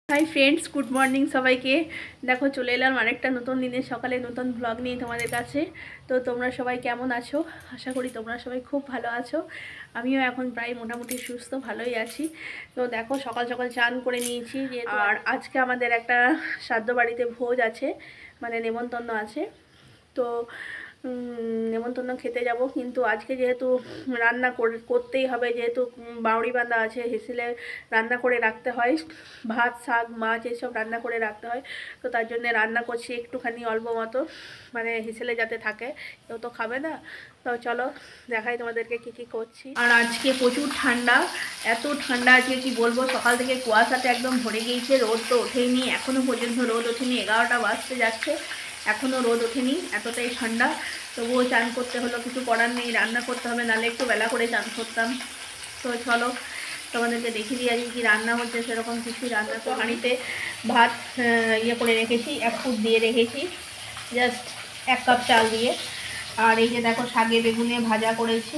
Hi friends good morning सबाई के देखो चले एलाम आरेकटा नतून दिनेर सकाले नतून ब्लग निये तोमादेर काछे। तो तोमरा सबाई केमन आछो? आशा करी तोमरा सबाई खूब भालो आछो। आमिओ एखन प्राय मोटामुटी सुस्थ भालोई आछि। तो देखो सकाल सकाल चान करे निয়েছি আর আজকে আমাদের একটা শ্রাদ্ধ বাড়িতে ভোজ আছে, মানে নেমন্তন্ন আছে। তো নেমন্তন্ন খেতে যাব, কিন্তু আজকে যেহেতু রান্না করতেই হবে, যেহেতু বাউরি বাঁধা আছে, হেসেলে রান্না করে রাখতে হয়, ভাত শাক মাছ এসব রান্না করে রাখতে হয়। তো তার জন্য রান্না করছি একটুখানি অল্প মতো, মানে হেসেলে যাতে থাকে, কেউ তো খাবে না। তো চলো দেখাই তোমাদেরকে কী কী করছি। আর আজকে প্রচুর ঠান্ডা, এত ঠান্ডা আজকে কি বলবো, সকাল থেকে কুয়াশাতে একদম ভরে গিয়েছে, রোদ তো ওঠেইনি, এখনও পর্যন্ত রোদ ওঠেনি, 11টা বাজতে যাচ্ছে এখনও রোদ ওঠেনি, এতটাই ঠান্ডা। তবুও চান করতে হলো, কিছু করার নেই, রান্না করতে হবে, নাহলে একটু বেলা করে চান করতাম। তো চলো তোমাদেরকে দেখিয়ে দিই আজকে কী রান্না হচ্ছে। সেরকম কিছু রান্না তো হাঁড়িতে ভাত ইয়ে করে রেখেছি, 1 ফুট দিয়ে রেখেছি, জাস্ট 1 কাপ চাল দিয়ে। আর এই যে দেখো শাকে বেগুনে ভাজা করেছি,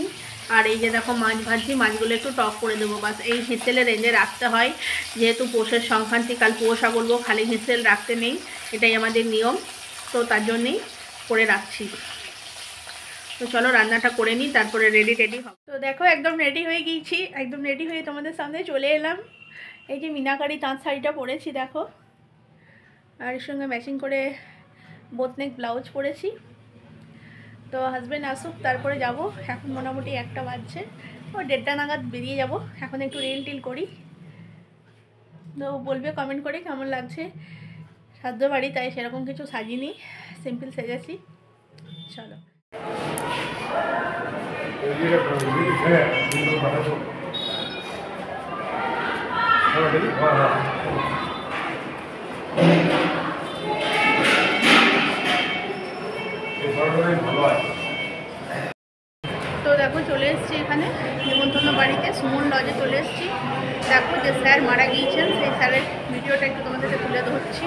আর এই যে দেখো মাছ ভাজছি, মাছগুলো একটু টক করে দেবো বাস। এই হেঁসেলে রেঁধে রাখতে হয়, যেহেতু পৌষের সংক্রান্তি, কাল পৌষা বলবো, খালি হেঁসেল রাখতে নেই, এটাই আমাদের নিয়ম। তো তার জন্যেই করে রাখছি। তো চলো রান্নাটা করে নিই, তারপরে রেডি হবে। তো দেখো একদম রেডি হয়ে গিয়েছি, একদম রেডি হয়ে তোমাদের সামনে চলে এলাম। এই যে মিনাকারি তাঁত শাড়িটা পরেছি দেখো, আর এর সঙ্গে ম্যাচিং করে বোতনেক ব্লাউজ পরেছি। তো হাজব্যান্ড আসুক তারপরে যাব, এখন মোটামুটি 1টা বাজছে, ও 1:30 নাগাদ বেরিয়ে যাব। এখন একটু রিল টিল করি, তো বলবে কমেন্ট করে কেমন লাগছে। শ্রাদ্ধ বাড়ি, তাই সেরকম কিছু সাজিনি, সিম্পল সেজেছি। চলো তো দেখো চলে এসেছি এখানে নেমন্তন্ন বাড়িতে, সুমন লজে চলে এসেছি। দেখো যে স্যার মারা গিয়েছেন, সেই স্যারের ভিডিওটা একটু তোমাদেরকে তুলে ধরছি।